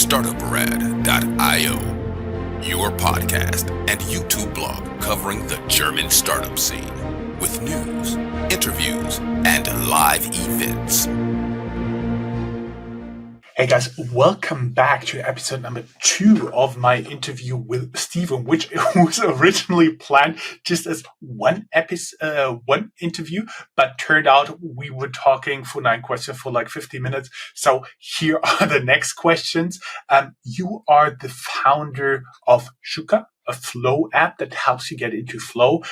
Startuprad.io, your podcast and YouTube blog covering the German startup scene with news, interviews, and live events. Hey guys, welcome back to episode number 2 of my interview with Steven, which was originally planned just as one interview, but turned out we were talking for 9 questions for like 50 minutes. So here are the next questions. You are the founder of Sukha, a flow app that helps you get into flow.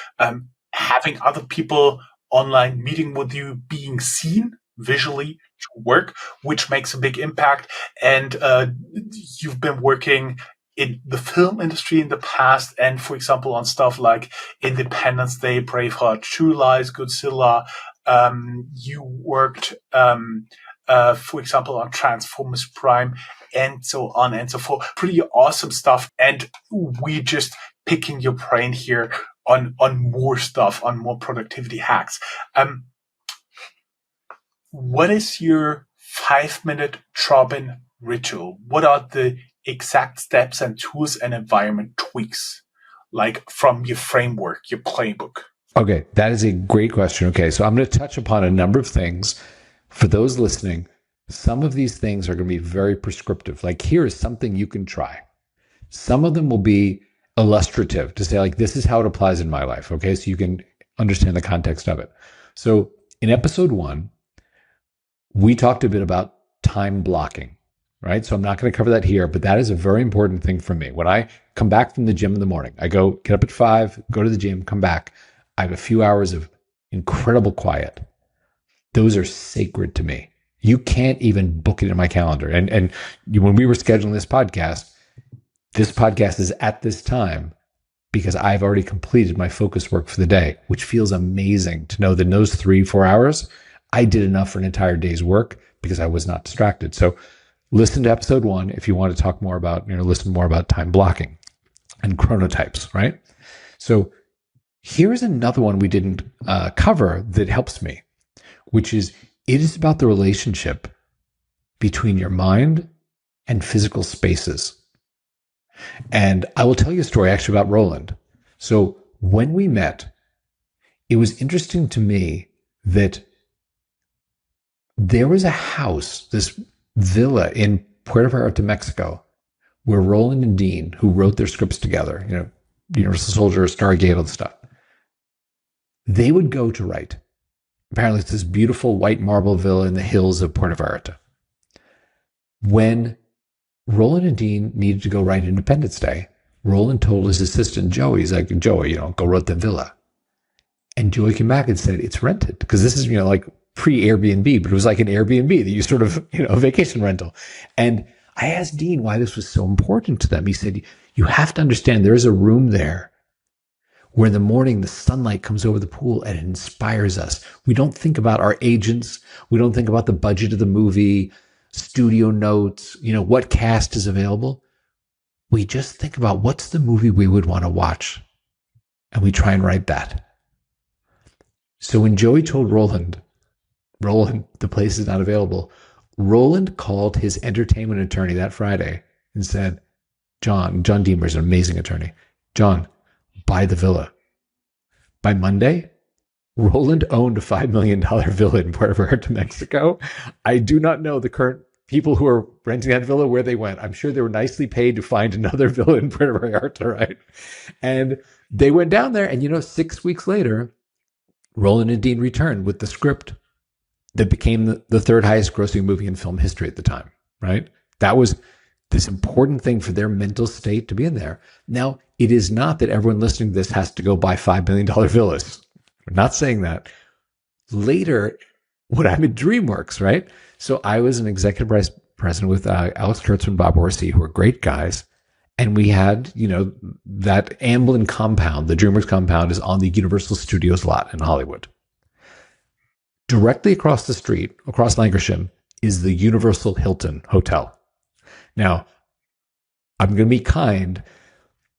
Having other people online meeting with you, being seen visually to work, which makes a big impact. And you've been working in the film industry in the past, and for example, on stuff like Independence Day, Braveheart, True Lies, Godzilla. You worked, for example, on Transformers Prime, and so on and so forth. Pretty awesome stuff. And we just picking your brain here on more stuff, on more productivity hacks. What is your 5-minute drop-in ritual? What are the exact steps and tools and environment tweaks, like from your framework, your playbook? Okay, that is a great question. Okay, so I'm going to touch upon a number of things. For those listening, some of these things are going to be very prescriptive. Like, here is something you can try. Some of them will be illustrative to say, like, this is how it applies in my life. Okay, so you can understand the context of it. So in episode 1, we talked a bit about time blocking, right? So I'm not going to cover that here, but that is a very important thing for me. When I come back from the gym in the morning, I get up at 5, go to the gym, come back. I have a few hours of incredible quiet. Those are sacred to me. You can't even book it in my calendar. And when we were scheduling this podcast is at this time because I've already completed my focus work for the day, which feels amazing to know that in those 3-4 hours, I did enough for an entire day's work because I was not distracted. So listen to episode 1 if you want to talk more about, listen more about time blocking and chronotypes, right? So here's another one we didn't cover that helps me, which is it is about the relationship between your mind and physical spaces. And I will tell you a story actually about Roland. So when we met, it was interesting to me that there was a house, this villa in Puerto Vallarta, Mexico, where Roland and Dean, who wrote their scripts together, Universal Soldier, Stargate, all the stuff, they would go to write. Apparently, it's this beautiful white marble villa in the hills of Puerto Vallarta. When Roland and Dean needed to go write Independence Day, Roland told his assistant, Joey, he's like, Joey, go write the villa. And Joey came back and said, it's rented. Because this is, like pre-Airbnb, but it was like an Airbnb that you sort of, a vacation rental. And I asked Dean why this was so important to them. He said, you have to understand there is a room there where in the morning the sunlight comes over the pool and it inspires us. We don't think about our agents. We don't think about the budget of the movie, studio notes, what cast is available. We just think about what's the movie we would want to watch. And we try and write that. So when Joey told Roland, the place is not available, Roland called his entertainment attorney that Friday and said, John Deemer is an amazing attorney. John, buy the villa. By Monday, Roland owned a $5 million villa in Puerto Vallarta, Mexico. I do not know the current people who are renting that villa where they went. I'm sure they were nicely paid to find another villa in Puerto Vallarta, right? And they went down there, and 6 weeks later, Roland and Dean returned with the script that became the third highest grossing movie in film history at the time, right? That was this important thing for their mental state to be in there. Now, it is not that everyone listening to this has to go buy $5 million villas. We're not saying that. Later, when I'm at DreamWorks, right? So I was an executive vice president with Alex Kurtzman and Bob Orsi, who are great guys. And we had, that Amblin compound, the DreamWorks compound, is on the Universal Studios lot in Hollywood. Directly across the street, across Lankershim, is the Universal Hilton Hotel. Now, I'm going to be kind.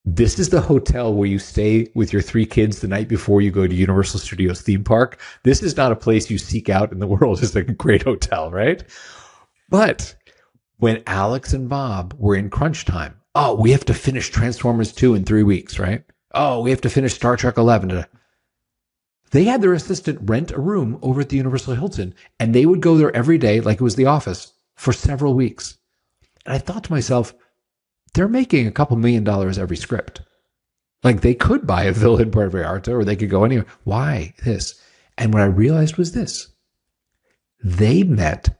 This is the hotel where you stay with your 3 kids the night before you go to Universal Studios theme park. This is not a place you seek out in the world. It's like a great hotel, right? But when Alex and Bob were in crunch time. Oh, we have to finish Transformers 2 in 3 weeks, right? Oh, we have to finish Star Trek 11. They had their assistant rent a room over at the Universal Hilton, and they would go there every day like it was the office for several weeks. And I thought to myself, they're making a couple $1,000,000 every script. Like they could buy a villa in Puerto Vallarta or they could go anywhere. Why this? And what I realized was this. They met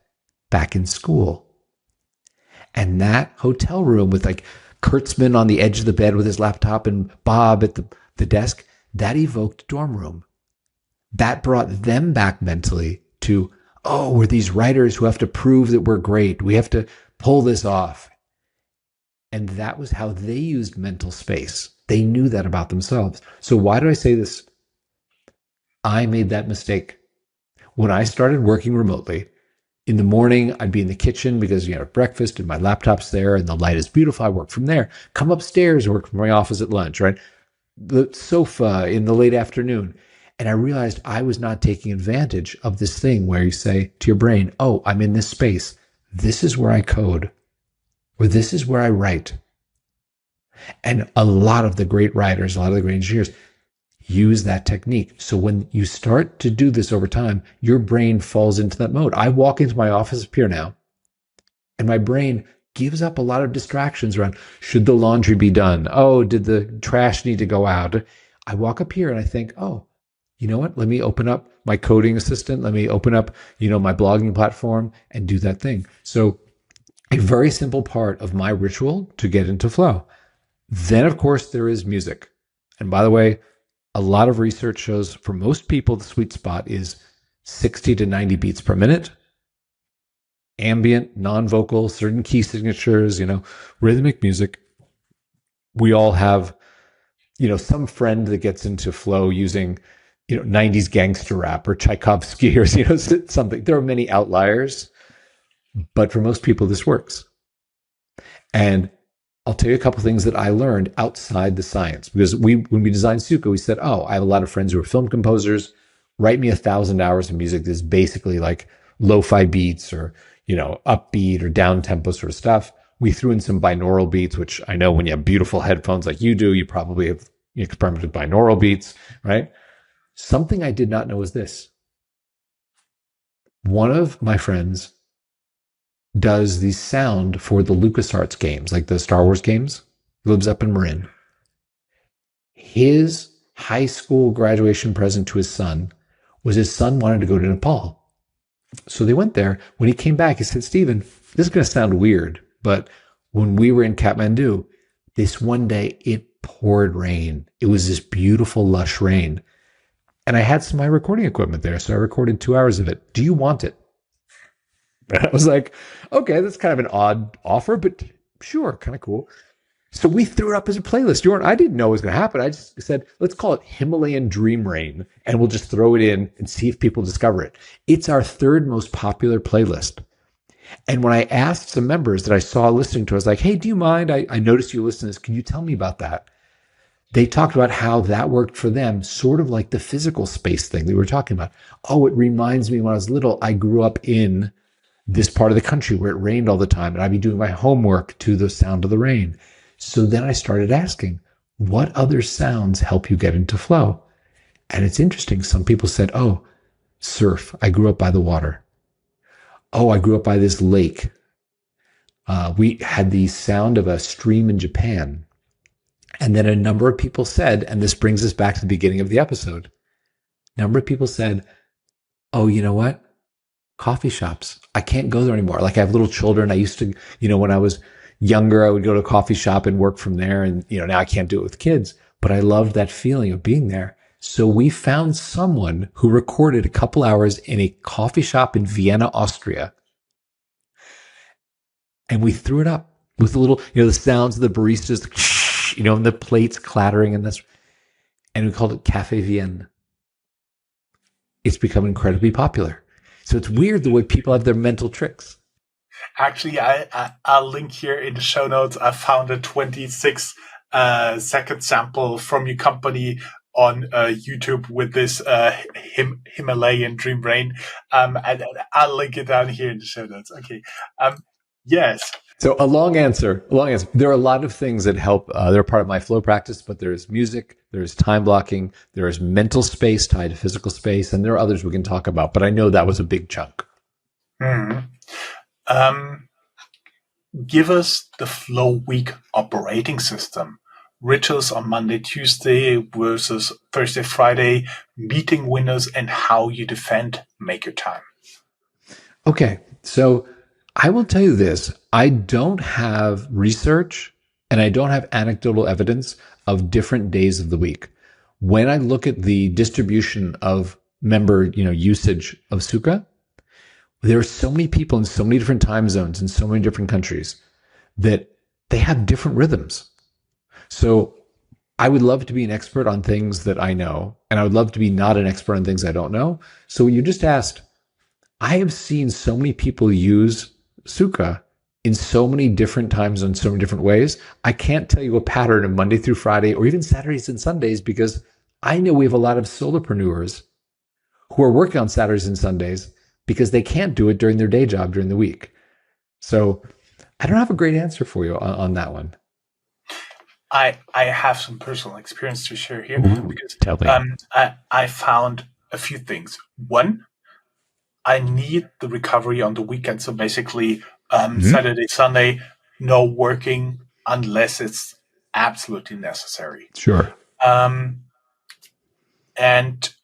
back in school. And that hotel room with like Kurtzman on the edge of the bed with his laptop and Bob at the desk, that evoked dorm room. That brought them back mentally to, oh, we're these writers who have to prove that we're great. We have to pull this off. And that was how they used mental space. They knew that about themselves. So why do I say this? I made that mistake. When I started working remotely, in the morning, I'd be in the kitchen because, breakfast and my laptop's there and the light is beautiful. I work from there. Come upstairs, work from my office at lunch, right? The sofa in the late afternoon. And I realized I was not taking advantage of this thing where you say to your brain, oh, I'm in this space. This is where I code, or this is where I write. And a lot of the great writers, a lot of the great engineers use that technique. So when you start to do this over time, your brain falls into that mode. I walk into my office up here now, and my brain gives up a lot of distractions around, should the laundry be done? Oh, did the trash need to go out? I walk up here and I think, oh, you know what? Let me open up my coding assistant. Let me open up, my blogging platform and do that thing. So a very simple part of my ritual to get into flow. Then, of course, there is music. And by the way, a lot of research shows for most people, the sweet spot is 60 to 90 beats per minute. Ambient, non-vocal, certain key signatures, rhythmic music. We all have, some friend that gets into flow using, 90s gangster rap or Tchaikovsky or, something. There are many outliers, but for most people, this works. And I'll tell you a couple of things that I learned outside the science, because when we designed Sukha, we said, oh, I have a lot of friends who are film composers. Write me 1,000 hours of music that's basically like lo-fi beats or, upbeat or down tempo sort of stuff. We threw in some binaural beats, which I know when you have beautiful headphones like you do, you probably have experimented with binaural beats, right? Something I did not know was this. One of my friends does the sound for the LucasArts games, like the Star Wars games. He lives up in Marin. His high school graduation present to his son was his son wanted to go to Nepal. So they went there. When he came back, he said, Stephen, this is going to sound weird, but when we were in Kathmandu, this one day it poured rain. It was this beautiful, lush rain. And I had some of my recording equipment there, so I recorded 2 hours of it. Do you want it? And I was like, okay, that's kind of an odd offer, but sure, kind of cool. So we threw it up as a playlist. Jörn, I didn't know it was going to happen. I just said, let's call it Himalayan Dream Rain, and we'll just throw it in and see if people discover it. It's our third most popular playlist. And when I asked some members that I saw listening to it, I was like, hey, do you mind? I noticed you listen to this. Can you tell me about that? They talked about how that worked for them, sort of like the physical space thing they were talking about. Oh, it reminds me when I was little, I grew up in this part of the country where it rained all the time, and I'd be doing my homework to the sound of the rain. So then I started asking, what other sounds help you get into flow? And it's interesting. Some people said, oh, surf. I grew up by the water. Oh, I grew up by this lake. We had the sound of a stream in Japan. And then a number of people said, and this brings us back to the beginning of the episode, a number of people said, oh, you know what? Coffee shops. I can't go there anymore. Like I have little children. I used to, when I was younger, I would go to a coffee shop and work from there. And, now I can't do it with kids, but I loved that feeling of being there. So we found someone who recorded a couple hours in a coffee shop in Vienna, Austria. And we threw it up with a little, the sounds of the baristas, and the plates clattering and this. And we called it Café Vienne. It's become incredibly popular. So it's weird the way people have their mental tricks. Actually, I'll link here in the show notes. I found a 26 second sample from your company on YouTube with this Himalayan Dream Rain. And I'll link it down here in the show notes. Okay. Yes. So a long answer, a long answer. There are a lot of things that help. They're part of my flow practice, but there's music, there's time blocking, there is mental space tied to physical space, and there are others we can talk about. But I know that was a big chunk. Hmm. Give us the flow week operating system. Rituals on Monday, Tuesday versus Thursday, Friday, meeting windows, and how you defend Maker Time. Okay, so I will tell you this. I don't have research and I don't have anecdotal evidence of different days of the week. When I look at the distribution of member, usage of Sukha, there are so many people in so many different time zones in so many different countries that they have different rhythms. So I would love to be an expert on things that I know, and I would love to be not an expert on things I don't know. So you just asked, I have seen so many people use Sukha in so many different times in so many different ways. I can't tell you a pattern of Monday through Friday or even Saturdays and Sundays because I know we have a lot of solopreneurs who are working on Saturdays and Sundays because they can't do it during their day job during the week. So I don't have a great answer for you on that one. I have some personal experience to share here. Because tell me. I found a few things. One, I need the recovery on the weekend. So basically, Saturday, Sunday, no working unless it's absolutely necessary. Sure. And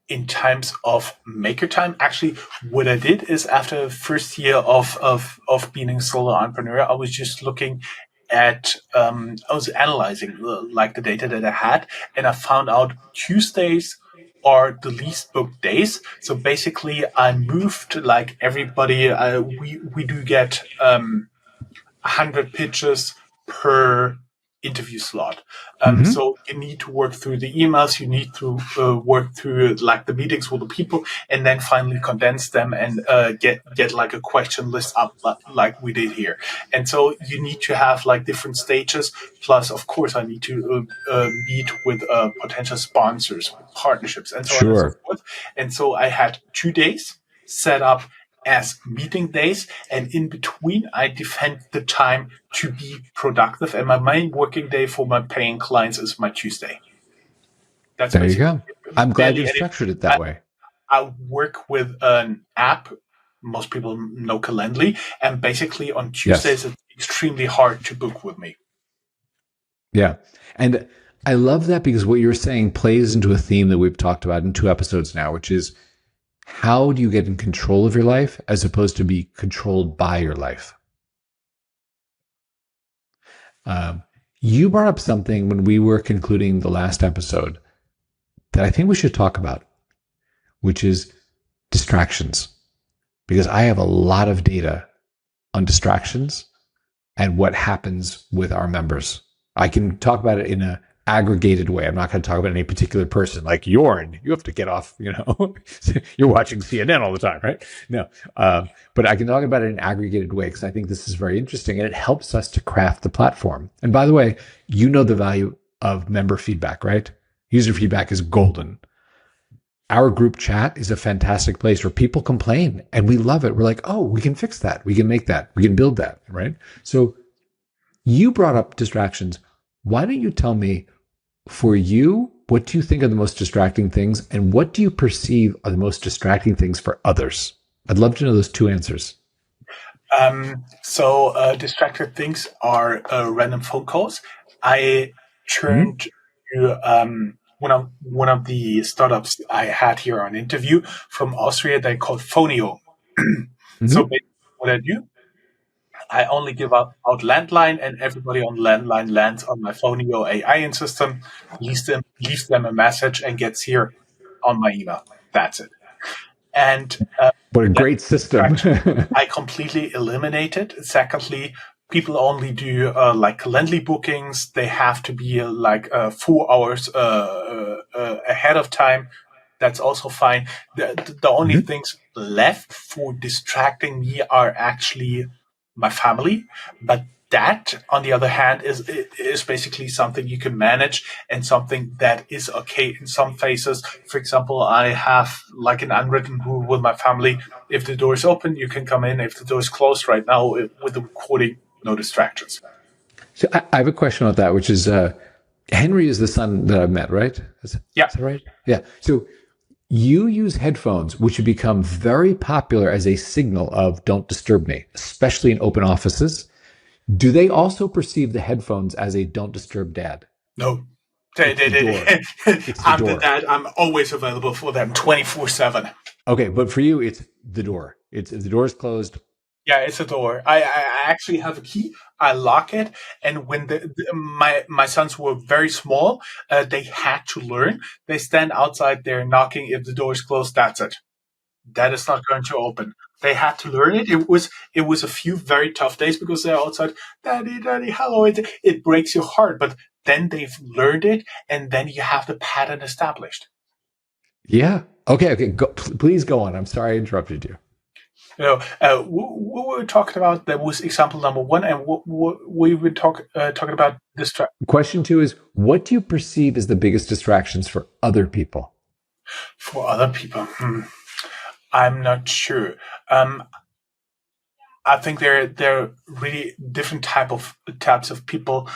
in times of maker time, actually, what I did is after the first year of being a solo entrepreneur, I was just looking at, I was analyzing like the data that I had, and I found out Tuesdays are the least booked days. So basically, I moved like everybody. We do get 100 pitches per interview slot. So you need to work through the emails, you need to work through like the meetings with the people, and then finally condense them and get like a question list up like we did here. And so you need to have like different stages. Plus, of course, I need to meet with potential sponsors, partnerships, and so on and so Sure. forth. And so I had 2 days set up as meeting days, and in between I defend the time to be productive, and my main working day for my paying clients is my Tuesday. That's There you basically go. I'm glad barely you any. structured it that way. I work with an app, most people know Calendly, and basically on Tuesdays Yes. it's extremely hard to book with me. Yeah. And I love that because what you're saying plays into a theme that we've talked about in 2 episodes now, which is how do you get in control of your life as opposed to be controlled by your life? You brought up something when we were concluding the last episode that I think we should talk about, which is distractions. Because I have a lot of data on distractions and what happens with our members. I can talk about it in an aggregated way. I'm not going to talk about any particular person like Jörn. You have to get off, you're watching CNN all the time, right? No. But I can talk about it in an aggregated way because I think this is very interesting and it helps us to craft the platform. And by the way, you know the value of member feedback, right? User feedback is golden. Our group chat is a fantastic place where people complain and we love it. We're like, oh, we can fix that. We can make that. We can build that, right? So you brought up distractions. Why don't you tell me, for you, what do you think are the most distracting things and what do you perceive are the most distracting things for others? I'd love to know those 2 answers. So distracted things are random phone calls. I turned to one of the startups I had here on interview from Austria. They called Phonio. So Mm-hmm. basically what I do, I only give out landline, and everybody on landline lands on my Phonio AI system, leaves them a message, and gets here on my email. That's it. And What a that great system. distraction I completely eliminated. Secondly, people only do like Calendly bookings. They have to be 4 hours ahead of time. That's also fine. The only things left for distracting me are actually my family, but that, on the other hand, is basically something you can manage and something that is okay in some phases. For example, I have like an unwritten rule with my family. If the door is open, you can come in. If the door is closed right now, with the recording, no distractions. So I have a question about that, which is Henry is the son that I've met, right? Is that right? Yeah. So you use headphones, which have become very popular as a signal of don't disturb me, especially in open offices. Do they also perceive the headphones as a don't disturb dad? No. It's the door. It's the I'm door. the dad. I'm always available for them 24/7. Okay, but for you, it's the door. It's if the door is closed. Yeah, it's a door. I actually have a key. I lock it, and when my sons were very small, they had to learn. They stand outside there knocking. If the door is closed, that's it. That is not going to open. They had to learn it. It was a few very tough days because they're outside. Daddy, daddy, hello. It breaks your heart, but then they've learned it, and then you have the pattern established. Yeah. Okay. Please go on. I'm sorry I interrupted you. What we were talking about, that was example number one, and what we were talking about Question 2 is, what do you perceive as the biggest distractions for other people? for other people. I'm not sure. I think there are really different types of people.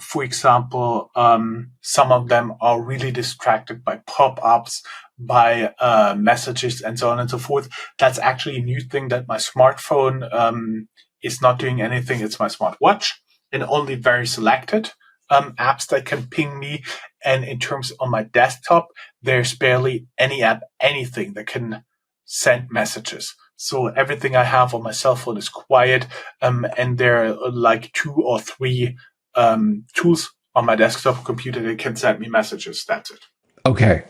For example, some of them are really distracted by pop-ups, by messages, and so on and so forth. That's actually a new thing that my smartphone is not doing anything. It's my smartwatch, and only very selected apps that can ping me. And in terms of my desktop, there's barely any app, anything that can send messages. So everything I have on my cell phone is quiet, and there are like 2 or 3 tools on my desktop computer that can send me messages. That's it. Okay.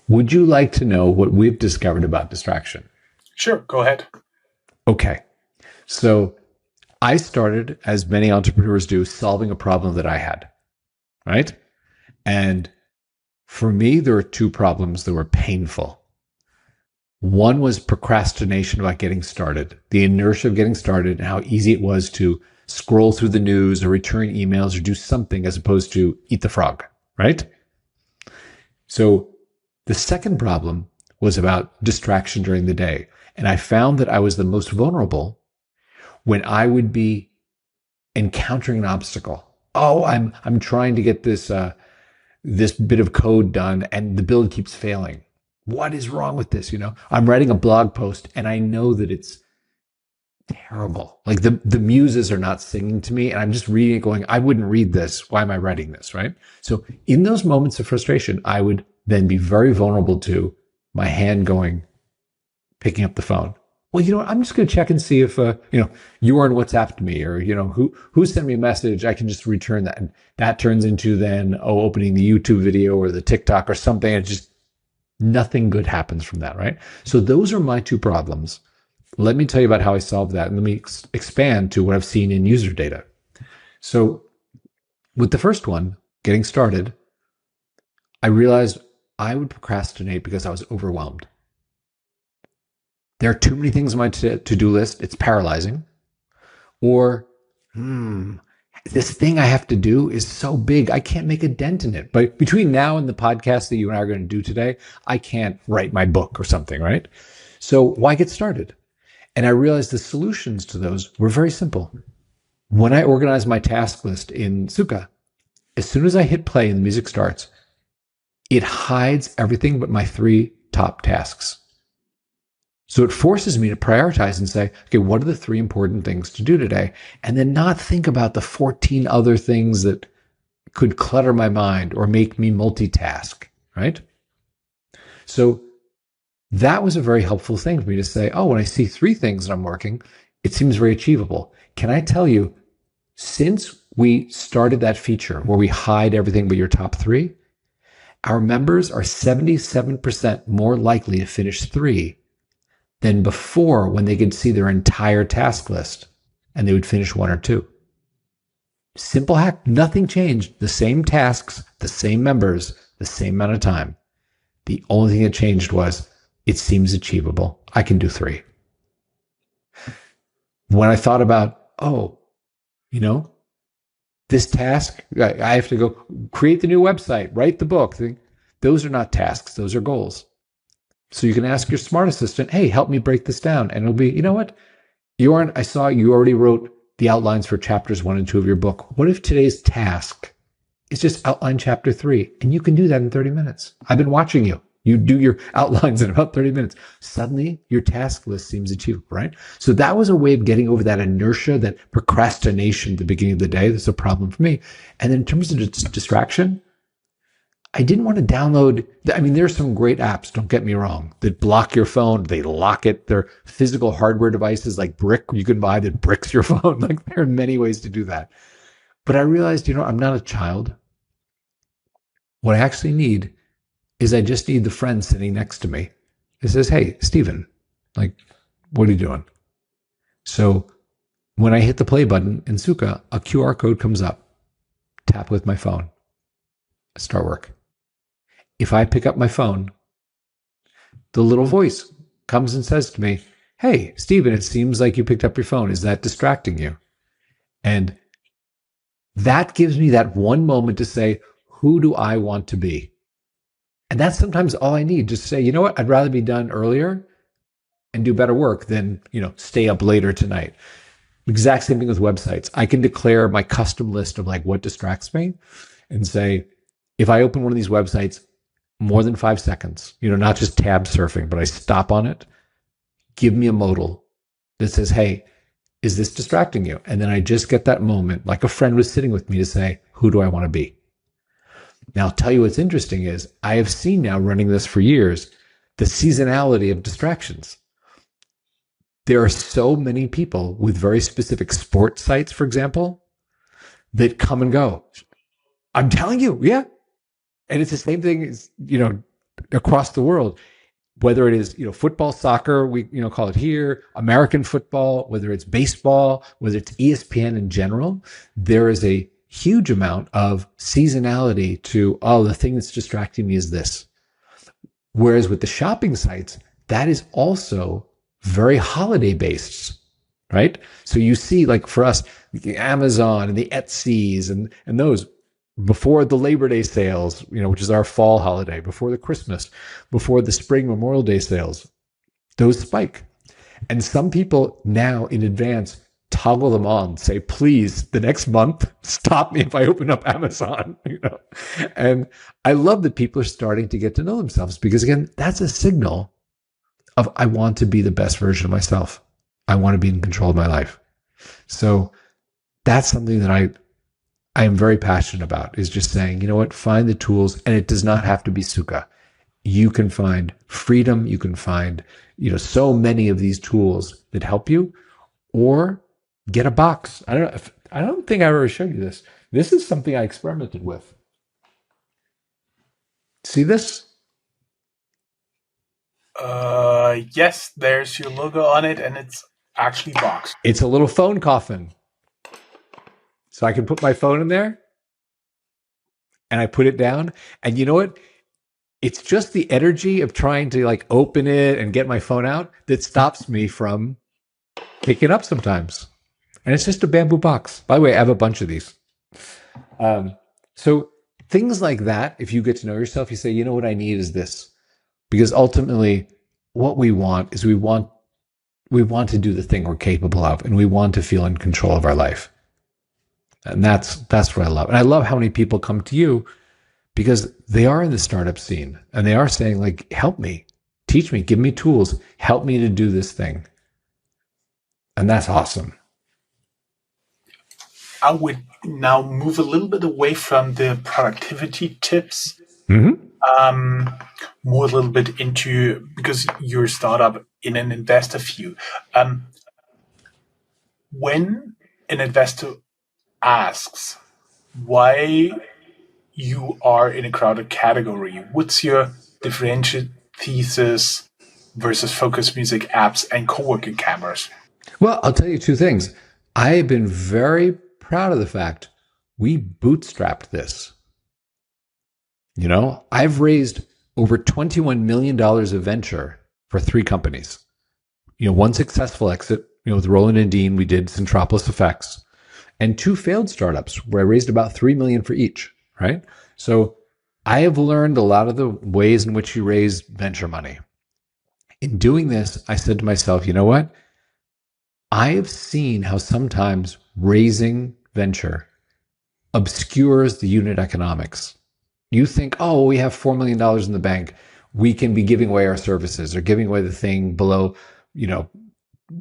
Would you like to know what we've discovered about distraction? Sure, go ahead. Okay. So I started, as many entrepreneurs do, solving a problem that I had, right? And for me, there were 2 problems that were painful. One was procrastination about getting started, the inertia of getting started, and how easy it was to scroll through the news or return emails or do something as opposed to eat the frog, right? So the second problem was about distraction during the day. And I found that I was the most vulnerable when I would be encountering an obstacle. Oh, I'm trying to get this bit of code done and the build keeps failing. What is wrong with this? I'm writing a blog post and I know that it's terrible. Like the muses are not singing to me and I'm just reading it going, I wouldn't read this. Why am I writing this? Right? So in those moments of frustration, I would then be very vulnerable to my hand picking up the phone. Well, I'm just going to check and see if, Jörn WhatsApped me or, who sent me a message. I can just return that. And that turns into then, opening the YouTube video or the TikTok or something. It's just nothing good happens from that, right? So those are my 2 problems. Let me tell you about how I solved that. And let me expand to what I've seen in user data. So with the first one, getting started, I realized I would procrastinate because I was overwhelmed. There are too many things on my to-do list. It's paralyzing. Or, this thing I have to do is so big, I can't make a dent in it. But between now and the podcast that you and I are going to do today, I can't write my book or something, right? So why get started? And I realized the solutions to those were very simple. When I organize my task list in Sukha, as soon as I hit play and the music starts, it hides everything but my 3 top tasks. So it forces me to prioritize and say, okay, what are the 3 important things to do today? And then not think about the 14 other things that could clutter my mind or make me multitask, right? So that was a very helpful thing for me to say, when I see 3 things that I'm working, it seems very achievable. Can I tell you, since we started that feature where we hide everything but your top 3, our members are 77% more likely to finish 3 than before when they could see their entire task list and they would finish 1 or 2. Simple hack, nothing changed. The same tasks, the same members, the same amount of time. The only thing that changed was it seems achievable. I can do 3. When I thought about, This task, I have to go create the new website, write the book. Those are not tasks. Those are goals. So you can ask your smart assistant, hey, help me break this down. And it'll be, you know what? I saw you already wrote the outlines for chapters 1 and 2 of your book. What if today's task is just outline chapter 3? And you can do that in 30 minutes. I've been watching you. You do your outlines in about 30 minutes. Suddenly, your task list seems achievable, right? So that was a way of getting over that inertia, that procrastination at the beginning of the day. That's a problem for me. And then in terms of distraction, I didn't want to download. There's some great apps, don't get me wrong, that block your phone. They lock it. They're physical hardware devices like brick you can buy that bricks your phone. Like, there are many ways to do that. But I realized, I'm not a child. What I actually need is I just need the friend sitting next to me that says, hey, Stephen, like, what are you doing? So when I hit the play button in Sukha, a QR code comes up. Tap with my phone. Start work. If I pick up my phone, the little voice comes and says to me, hey, Stephen, it seems like you picked up your phone. Is that distracting you? And that gives me that one moment to say, who do I want to be? And that's sometimes all I need. Just say, you know what? I'd rather be done earlier and do better work than, stay up later tonight. Exact same thing with websites. I can declare my custom list of like what distracts me and say, if I open one of these websites more than 5 seconds, not just tab surfing, but I stop on it, give me a modal that says, hey, is this distracting you? And then I just get that moment, like a friend was sitting with me, to say, who do I want to be? Now, I'll tell you what's interesting is I have seen now, running this for years, the seasonality of distractions. There are so many people with very specific sports sites, for example, that come and go. I'm telling you, yeah. And it's the same thing as, across the world, whether it is, football, soccer, we, call it here, American football, whether it's baseball, whether it's ESPN in general, there is a huge amount of seasonality to, the thing that's distracting me is this. Whereas with the shopping sites, that is also very holiday based, right? So you see, like for us, the Amazon and the Etsy's and those before the Labor Day sales, which is our fall holiday, before the Christmas, before the spring Memorial Day sales, those spike. And some people now in advance toggle them on, say, please, the next month, stop me if I open up Amazon, And I love that people are starting to get to know themselves because, again, that's a signal of I want to be the best version of myself. I want to be in control of my life. So that's something that I am very passionate about, is just saying, you know what, find the tools, and it does not have to be Sukha. You can find freedom. You can find, so many of these tools that help you, or get a box. I don't think I ever showed you this. This is something I experimented with. See this? Yes, there's your logo on it, and it's actually boxed. It's a little phone coffin. So I can put my phone in there, and I put it down. And you know what? It's just the energy of trying to like open it and get my phone out that stops me from picking it up sometimes. And it's just a bamboo box. By the way, I have a bunch of these. So things like that, if you get to know yourself, you say, you know what I need is this. Because ultimately, what we want is we want to do the thing we're capable of, and we want to feel in control of our life. And that's what I love. And I love how many people come to you because they are in the startup scene and they are saying, like, help me, teach me, give me tools, help me to do this thing. And that's awesome. I would now move a little bit away from the productivity tips, more a little bit into, because you're a startup in an investor view. When an investor asks why you are in a crowded category, what's your differential thesis versus focus music apps and co-working cameras? Well, I'll tell you two things. I've been very proud of the fact we bootstrapped this. I've raised over $21 million of venture for 3 companies. One successful exit, with Roland and Dean, we did Centropolis Effects. and 2 failed startups where I raised about 3 million for each, right? So I have learned a lot of the ways in which you raise venture money. In doing this, I said to myself, you know what? I have seen how sometimes raising venture obscures the unit economics. You think, oh, we have $4 million in the bank. We can be giving away our services or giving away the thing below,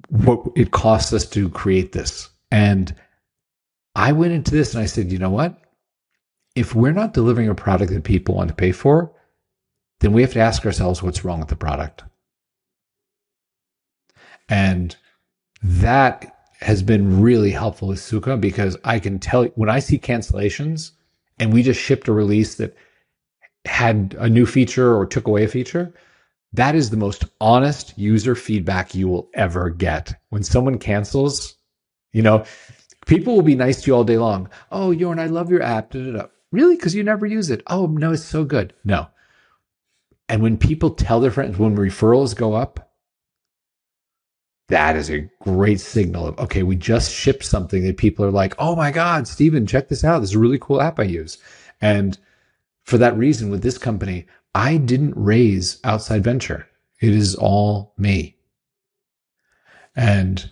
what it costs us to create this. And I went into this and I said, you know what? If we're not delivering a product that people want to pay for, then we have to ask ourselves what's wrong with the product. And that has been really helpful with Sukha, because I can tell when I see cancellations and we just shipped a release that had a new feature or took away a feature, that is the most honest user feedback you will ever get. When someone cancels, people will be nice to you all day long. Oh, Jörn, I love your app. Da, da, da. Really? Because you never use it. Oh, no, it's so good. No. And when people tell their friends, when referrals go up, that is a great signal of, okay, we just shipped something that people are like, oh my God, Steven, check this out. This is a really cool app I use. And for that reason, with this company, I didn't raise outside venture. It is all me. And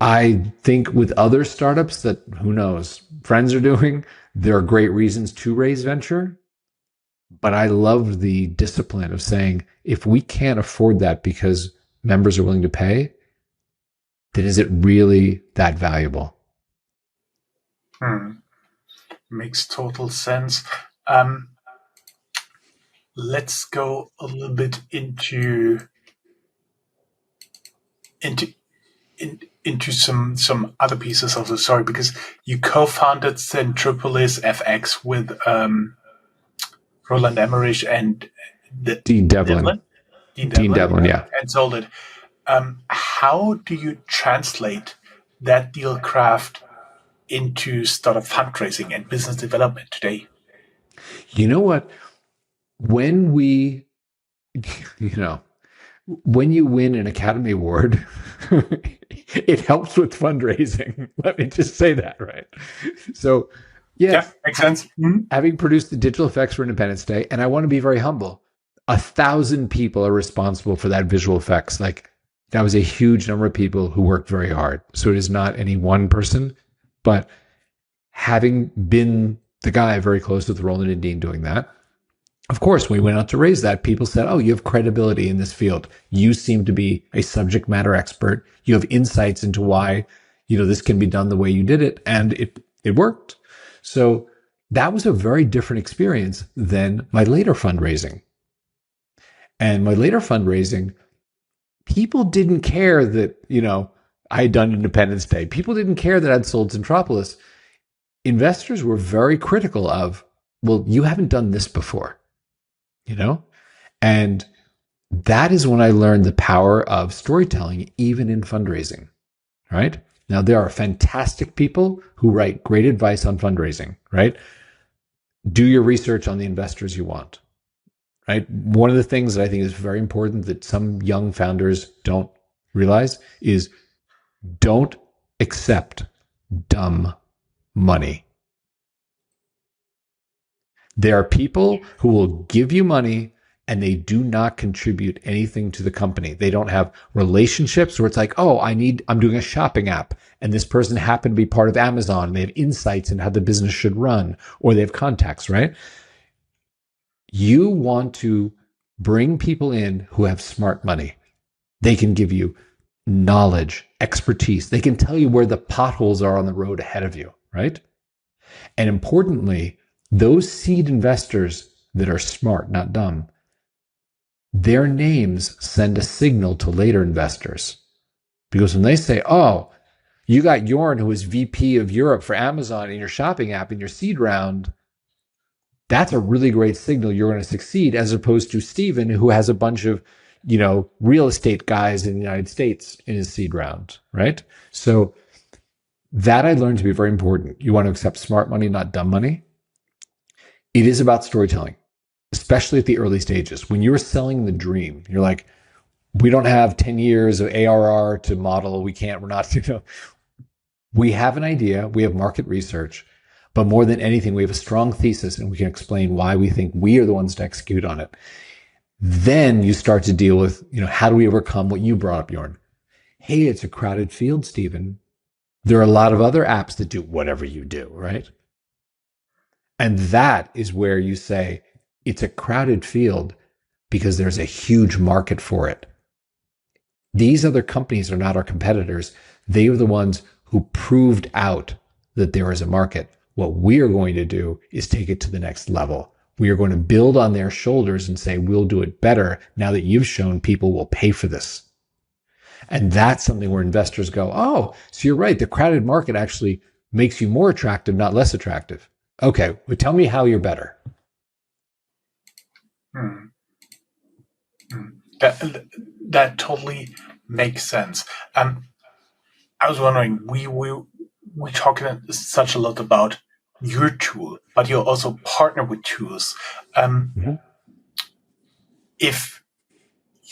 I think with other startups that, who knows, friends are doing, there are great reasons to raise venture. But I love the discipline of saying, if we can't afford that because members are willing to pay, then is it really that valuable? Makes total sense. Let's go a little bit into some other pieces of the story, because you co-founded Centropolis FX with Roland Emmerich and Dean Devlin. Dean Devlin, yeah. And sold it. How do you translate that deal craft into startup fundraising and business development today? You know what? When when you win an Academy Award, it helps with fundraising. Let me just say that, right? So, yeah, makes sense. Having produced the digital effects for Independence Day, and I want to be very humble, 1,000 people are responsible for that visual effects. Like, that was a huge number of people who worked very hard. So it is not any one person, but having been the guy very close with Roland and Dean doing that, of course, when we went out to raise that, people said, oh, you have credibility in this field. You seem to be a subject matter expert. You have insights into why, this can be done the way you did it. And it worked. So that was a very different experience than my later fundraising. And my later fundraising, people didn't care that, I had done Independence Day. People didn't care that I'd sold Centropolis. Investors were very critical of, well, you haven't done this before. And that is when I learned the power of storytelling, even in fundraising, right? Now, there are fantastic people who write great advice on fundraising, right? Do your research on the investors you want, right? One of the things that I think is very important that some young founders don't realize is don't accept dumb money. There are people who will give you money and they do not contribute anything to the company. They don't have relationships where it's like, oh, I'm doing a shopping app and this person happened to be part of Amazon. They have insights in how the business should run, or they have contacts, right? You want to bring people in who have smart money. They can give you knowledge, expertise. They can tell you where the potholes are on the road ahead of you, right? And importantly, those seed investors that are smart, not dumb, their names send a signal to later investors. Because when they say, oh, you got Jörn, who is VP of Europe for Amazon in your shopping app in your seed round, that's a really great signal you're going to succeed, as opposed to Steven, who has a bunch of, real estate guys in the United States in his seed round, right? So that I learned to be very important. You want to accept smart money, not dumb money. It is about storytelling, especially at the early stages. When you're selling the dream, you're like, we don't have 10 years of ARR to model. We're not, We have an idea, we have market research, but more than anything, we have a strong thesis and we can explain why we think we are the ones to execute on it. Then you start to deal with, how do we overcome what you brought up, Jörn? Hey, it's a crowded field, Stephen. There are a lot of other apps that do whatever you do, right? And that is where you say it's a crowded field because there's a huge market for it. These other companies are not our competitors. They are the ones who proved out that there is a market. What we are going to do is take it to the next level. We are going to build on their shoulders and say, we'll do it better now that you've shown people will pay for this. And that's something where investors go, oh, so you're right. The crowded market actually makes you more attractive, not less attractive. Okay, well, tell me how you're better. That totally makes sense. I was wondering, we talking such a lot about your tool, but you also partner with tools. If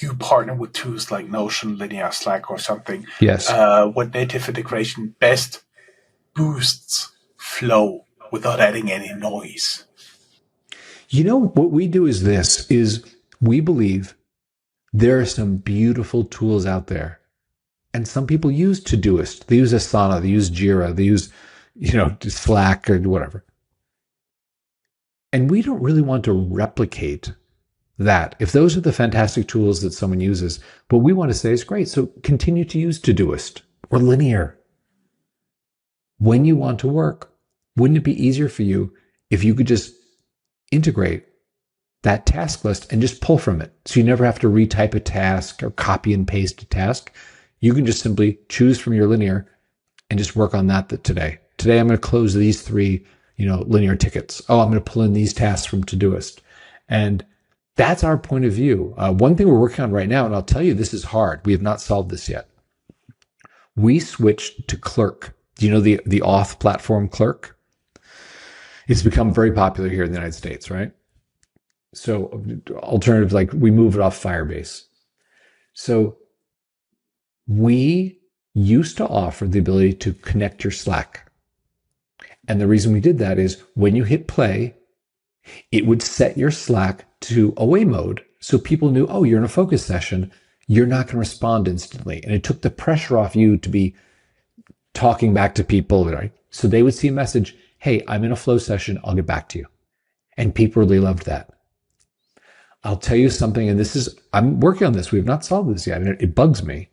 you partner with tools like Notion, Linear, Slack, or something, yes, what native integration best boosts flow without adding any noise? What we do is we believe there are some beautiful tools out there. And some people use Todoist. They use Asana. They use Jira. They use, Slack or whatever. And we don't really want to replicate that. If those are the fantastic tools that someone uses, what we want to say is great. So continue to use Todoist or Linear. When you want to work, wouldn't it be easier for you if you could just integrate that task list and just pull from it? So you never have to retype a task or copy and paste a task. You can just simply choose from your Linear and just work on that today. Today, I'm going to close these 3, Linear tickets. Oh, I'm going to pull in these tasks from Todoist. And that's our point of view. One thing we're working on right now, and I'll tell you, this is hard. We have not solved this yet. We switched to Clerk. Do you know the auth platform Clerk? It's become very popular here in the United States, right? So alternative, like we move it off Firebase. So we used to offer the ability to connect your Slack. And the reason we did that is when you hit play, it would set your Slack to away mode. So people knew, oh, you're in a focus session. You're not going to respond instantly. And it took the pressure off you to be talking back to people, right? So they would see a message, hey, I'm in a flow session. I'll get back to you. And people really loved that. I'll tell you something, and I'm working on this. We have not solved this yet. And it bugs me.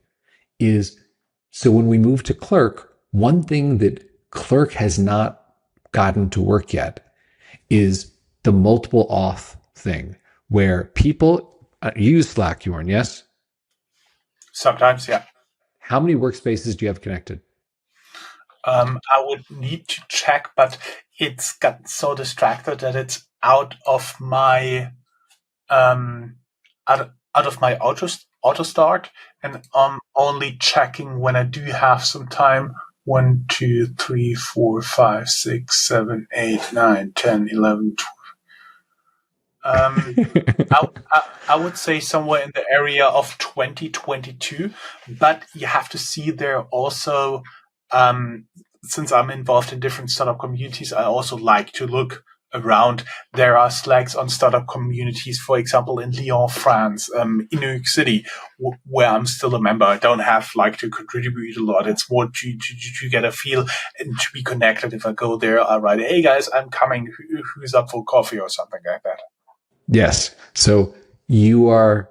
So when we move to Clerk, one thing that Clerk has not gotten to work yet is the multiple auth thing, where people use Slack, Jörn, yes? Sometimes, yeah. How many workspaces do you have connected? I would need to check, but it's got so distracted that it's out of my auto start, and I'm only checking when I do have some time. 1, 2, 3, 4, 5, 6, 7, 8, 9, 10, 11, 12. I would say somewhere in the area of 2022, but you have to see there also, since I'm involved in different startup communities, I also like to look around. There are Slacks on startup communities, for example, in Lyon, France, in New York City, where I'm still a member. I don't have to contribute a lot. It's more to get a feel and to be connected. If I go there, I write, hey guys, I'm coming. Who's up for coffee or something like that? Yes. So you are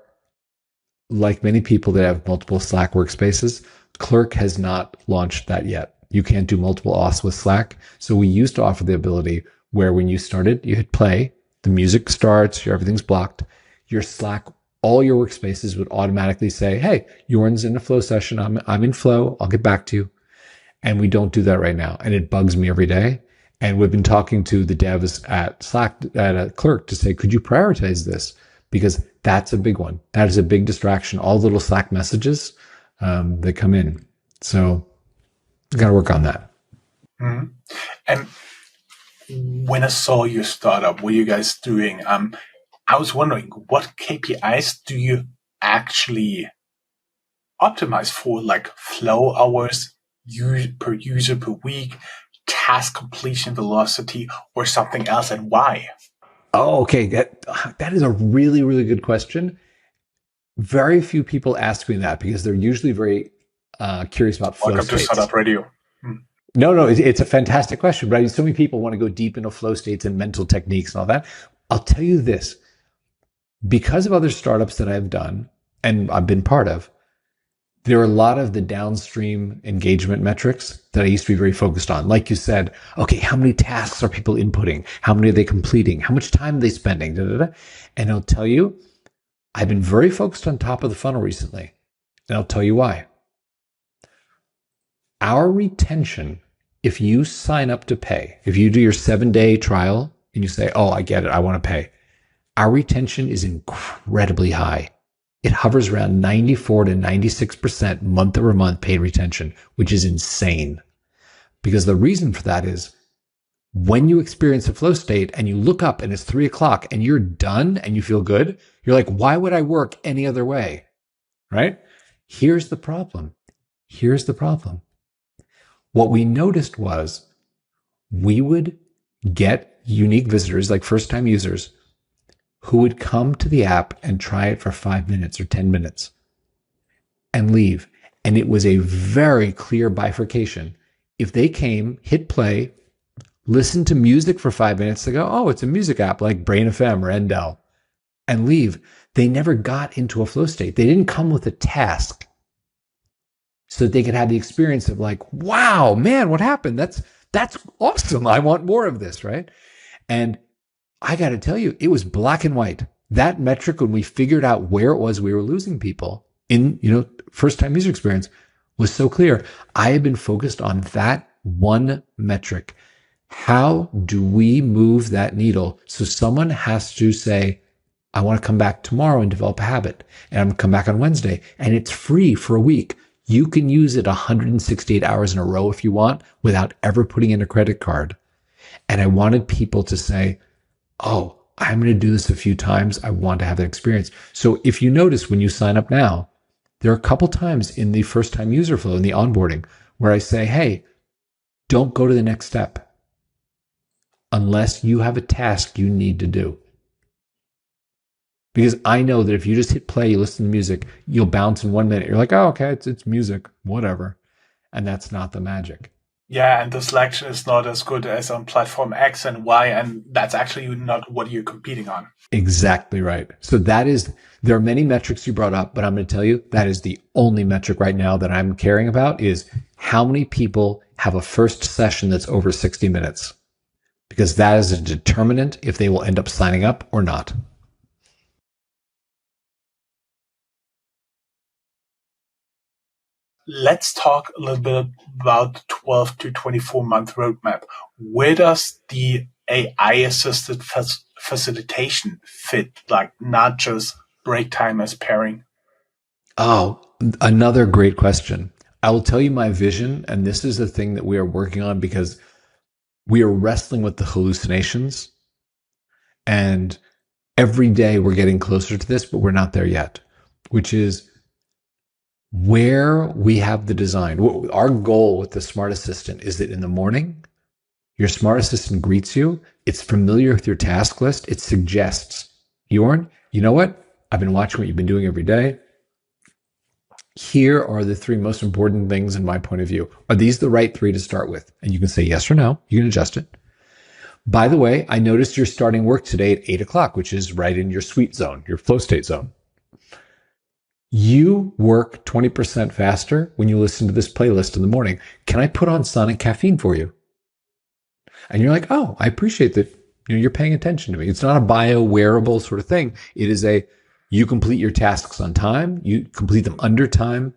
like many people that have multiple Slack workspaces. Clerk has not launched that yet. You can't do multiple auths with Slack. So we used to offer the ability where when you started, you hit play, the music starts, everything's blocked. Your Slack, all your workspaces would automatically say, hey, Jörn's in a flow session. I'm in flow. I'll get back to you. And we don't do that right now. And it bugs me every day. And we've been talking to the devs at Slack, at Clerk, to say, could you prioritize this? Because that's a big one. That is a big distraction. All the little Slack messages that come in. So we got to work on that. Mm-hmm. And when I saw your startup, what are you guys doing? I was wondering, what KPIs do you actually optimize for, like flow hours, per user per week, task completion velocity, or something else, and why? Oh, okay. That is a really, really good question. Very few people ask me that because they're usually very curious about flow Welcome to states. Startuprad.io. No, it's a fantastic question. But so many people want to go deep into flow states and mental techniques and all that. I'll tell you this. Because of other startups that I've done and I've been part of, there are a lot of the downstream engagement metrics that I used to be very focused on. Like you said, okay, how many tasks are people inputting? How many are they completing? How much time are they spending? Da, da, da. And I'll tell you, I've been very focused on top of the funnel recently. And I'll tell you why. Our retention, if you sign up to pay, if you do your 7-day trial and you say, oh, I get it, I want to pay, our retention is incredibly high. It hovers around 94 to 96% month over month paid retention, which is insane. Because the reason for that is when you experience a flow state and you look up and it's 3:00 and you're done and you feel good, you're like, why would I work any other way? Right? Here's the problem. What we noticed was we would get unique visitors, like first time users, who would come to the app and try it for 5 minutes or 10 minutes and leave. And it was a very clear bifurcation. If they came, hit play, listened to music for 5 minutes, they go, oh, it's a music app like Brain FM or Endel, and leave. They never got into a flow state. They didn't come with a task so that they could have the experience of like, wow, man, what happened? That's awesome. I want more of this, right? And I got to tell you, it was black and white. That metric, when we figured out where it was we were losing people in, first time user experience, was so clear. I have been focused on that one metric. How do we move that needle? So someone has to say, I want to come back tomorrow and develop a habit. And I'm going to come back on Wednesday. And it's free for a week. You can use it 168 hours in a row if you want without ever putting in a credit card. And I wanted people to say, oh, I'm going to do this a few times. I want to have that experience. So if you notice when you sign up now, there are a couple times in the first time user flow, in the onboarding, where I say, hey, don't go to the next step unless you have a task you need to do. Because I know that if you just hit play, you listen to music, you'll bounce in 1 minute. You're like, oh, okay, it's music, whatever. And that's not the magic. Yeah, and the selection is not as good as on platform X and Y, and that's actually not what you're competing on. Exactly right. So there are many metrics you brought up, but I'm going to tell you that is the only metric right now that I'm caring about is how many people have a first session that's over 60 minutes, because that is a determinant if they will end up signing up or not. Let's talk a little bit about the 12 to 24 month roadmap. Where does the AI assisted facilitation fit, like not just break time as pairing? Oh, another great question. I will tell you my vision, and this is the thing that we are working on because we are wrestling with the hallucinations. And every day we're getting closer to this, but we're not there yet, which is where we have the design. Our goal with the smart assistant is that in the morning, your smart assistant greets you. It's familiar with your task list. It suggests, Jörn, you know what? I've been watching what you've been doing every day. Here are the 3 most important things in my point of view. Are these the right 3 to start with? And you can say yes or no. You can adjust it. By the way, I noticed you're starting work today at 8:00, which is right in your sweet zone, your flow state zone. You work 20% faster when you listen to this playlist in the morning. Can I put on Sonic Caffeine for you? And you're like, oh, I appreciate that you're paying attention to me. It's not a bio-wearable sort of thing. It is you complete your tasks on time. You complete them under time.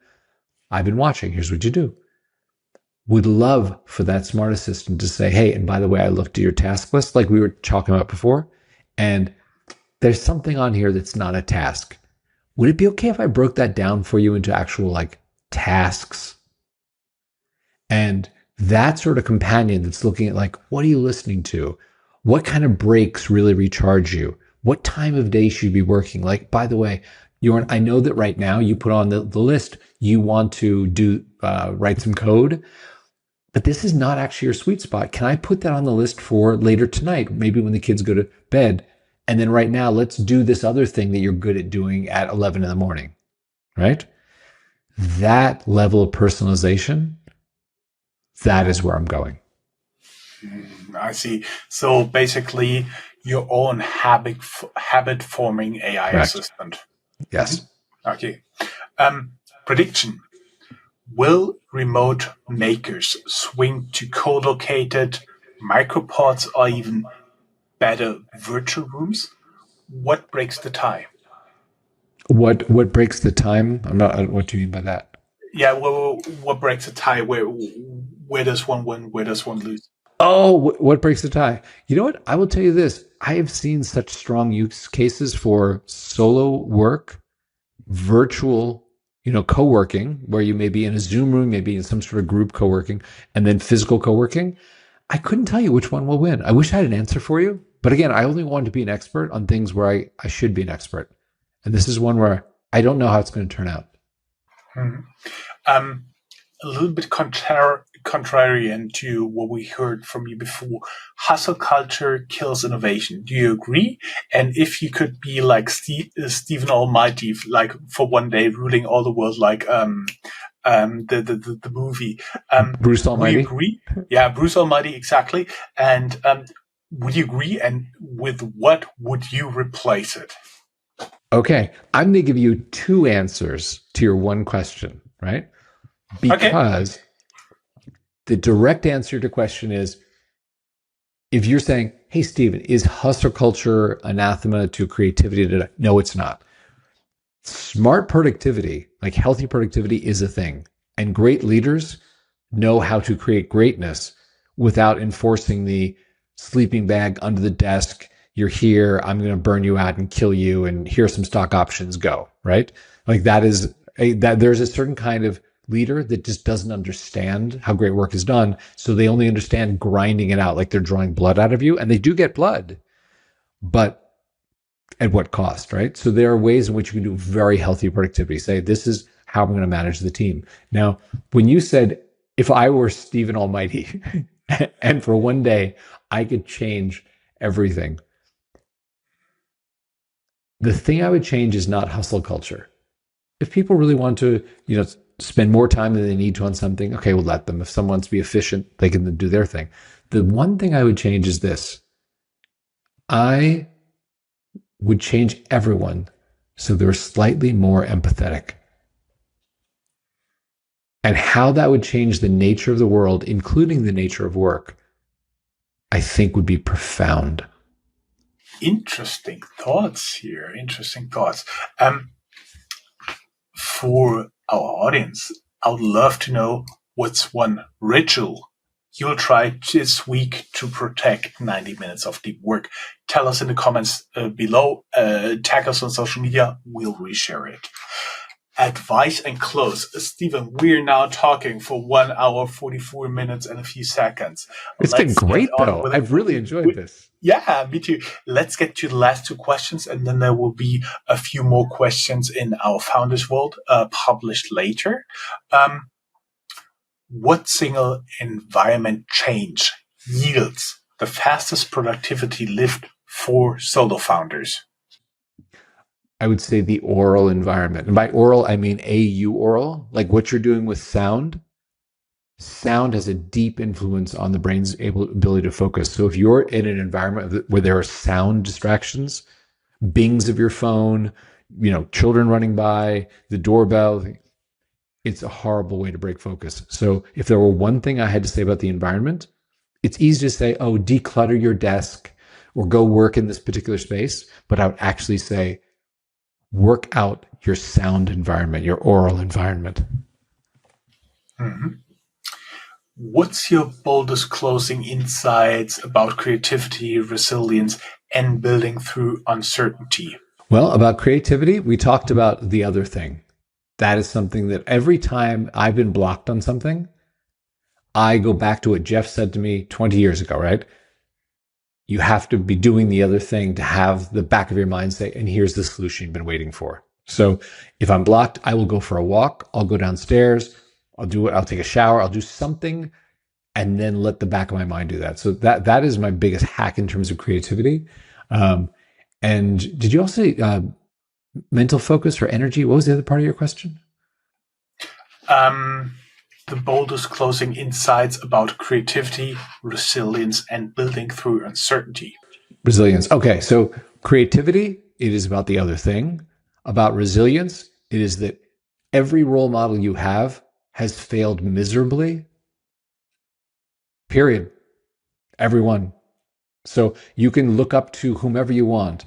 I've been watching. Here's what you do. Would love for that smart assistant to say, hey, and by the way, I looked at your task list like we were talking about before, and there's something on here that's not a task. Would it be okay if I broke that down for you into actual tasks? And that sort of companion that's looking at what are you listening to? What kind of breaks really recharge you? What time of day should you be working? By the way, Jörn, I know that right now you put on the list, you want to write some code, but this is not actually your sweet spot. Can I put that on the list for later tonight? Maybe when the kids go to bed. And then right now, let's do this other thing that you're good at doing at 11 in the morning, right? That level of personalization, that is where I'm going. I see. So basically, your own habit-forming AI Correct. assistant. Yes. Okay. Prediction. Will remote makers swing to co-located micropods or even better virtual rooms? What breaks the tie? What breaks the time? What do you mean by that? Yeah, well, what breaks the tie? Where does one win? Where does one lose? Oh, what breaks the tie? You know what? I will tell you this. I have seen such strong use cases for solo work, virtual, co-working, where you may be in a Zoom room, maybe in some sort of group co-working, and then physical co-working. I couldn't tell you which one will win. I wish I had an answer for you. But again, I only want to be an expert on things where I should be an expert. And this is one where I don't know how it's going to turn out. A little bit contrarian to what we heard from you before. Hustle culture kills innovation. Do you agree? And if you could be like Stephen Almighty, like for one day ruling all the world, like the movie, Bruce Almighty. Would you agree? Yeah, Bruce Almighty, exactly. And would you agree? And with what would you replace it? Okay, I'm going to give you two answers to your one question, right? Because the direct answer to the question is, if you're saying, hey, Stephen, is hustle culture anathema to creativity? No, it's not. Smart productivity, like healthy productivity, is a thing. And great leaders know how to create greatness without enforcing the sleeping bag under the desk. You're here, I'm going to burn you out and kill you, and here's some stock options, go, right? Like there's a certain kind of leader that just doesn't understand how great work is done. So they only understand grinding it out, like they're drawing blood out of you, and they do get blood, but at what cost, right? So there are ways in which you can do very healthy productivity. Say, this is how I'm going to manage the team. Now, when you said, if I were Stephen Almighty and for one day I could change everything, the thing I would change is not hustle culture. If people really want to, spend more time than they need to on something, okay, we'll let them. If someone wants to be efficient, they can do their thing. The one thing I would change is this. I would change everyone so they're slightly more empathetic. And how that would change the nature of the world, including the nature of work, I think would be profound. Interesting thoughts here. Interesting thoughts. For our audience, I would love to know what's one ritual you'll try this week to protect 90 minutes of deep work. Tell us in the comments below. Tag us on social media. We'll reshare it. Advice and close. Stephen, we're now talking for 1 hour, 44 minutes and a few seconds. It's been great, though. I've really enjoyed this. Yeah, me too. Let's get to the last two questions, and then there will be a few more questions in our Founders Vault published later. What single environment change yields the fastest productivity lift for solo founders? I would say the oral environment. And by oral, I mean AU oral, like what you're doing with sound. Sound has a deep influence on the brain's ability to focus. So if you're in an environment where there are sound distractions, bings of your phone, children running by, the doorbell, it's a horrible way to break focus. So if there were one thing I had to say about the environment, it's easy to say, oh, declutter your desk or go work in this particular space. But I would actually say, work out your sound environment, your oral environment. Mm-hmm. What's your boldest closing insights about creativity, resilience, and building through uncertainty? Well, about creativity, we talked about the other thing. That is something that every time I've been blocked on something, I go back to what Jeff said to me 20 years ago, right? You have to be doing the other thing to have the back of your mind say, and here's the solution you've been waiting for. So if I'm blocked, I will go for a walk. I'll go downstairs. I'll take a shower. I'll do something and then let the back of my mind do that. So that is my biggest hack in terms of creativity. And did you also say mental focus or energy? What was the other part of your question? The boldest closing insights about creativity, resilience, and building through uncertainty. Resilience. Okay, so creativity, it is about the other thing. About resilience, it is that every role model you have has failed miserably. Period. Everyone. So you can look up to whomever you want.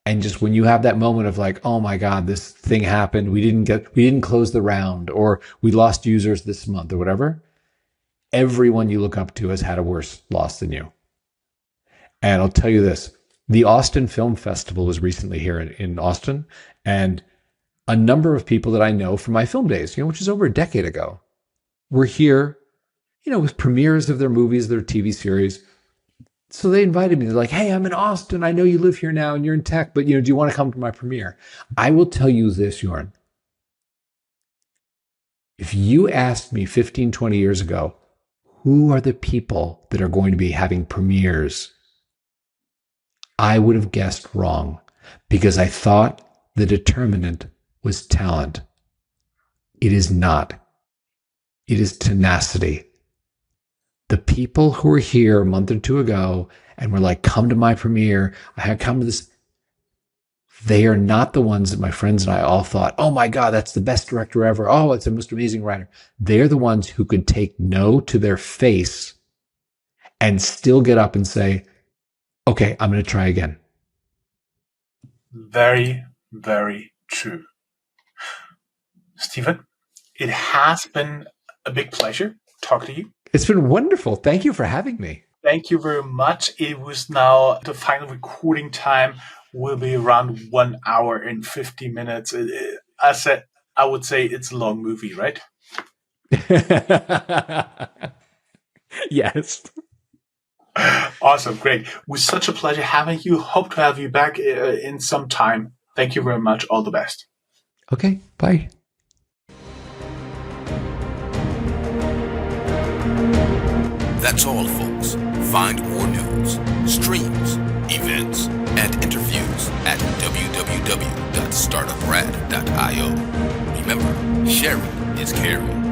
And just when you have that moment of like, oh my God, this thing happened, we didn't close the round, or we lost users this month or whatever, everyone you look up to has had a worse loss than you. And I'll tell you this, the Austin Film Festival was recently here in Austin, and a number of people that I know from my film days, which is over a decade ago, were here, with premieres of their movies, their TV series. So they invited me. They're like, hey, I'm in Austin. I know you live here now and you're in tech, but do you want to come to my premiere? I will tell you this, Jörn. If you asked me 15, 20 years ago, who are the people that are going to be having premieres, I would have guessed wrong because I thought the determinant was talent. It is not. It is tenacity. The people who were here a month or two ago and were like, come to my premiere, I had come to this. They are not the ones that my friends and I all thought, oh my God, that's the best director ever. Oh, it's the most amazing writer. They're the ones who could take no to their face and still get up and say, okay, I'm going to try again. Very, very true. Stephen, it has been a big pleasure talking to you. It's been wonderful. Thank you for having me. Thank you very much. It was now the final recording time will be around 1 hour and 50 minutes. I would say it's a long movie, right? Yes. Awesome. Great. It was such a pleasure having you. Hope to have you back in some time. Thank you very much. All the best. Okay. Bye. That's all, folks. Find more news, streams, events, and interviews at www.startuprad.io. Remember, sharing is caring.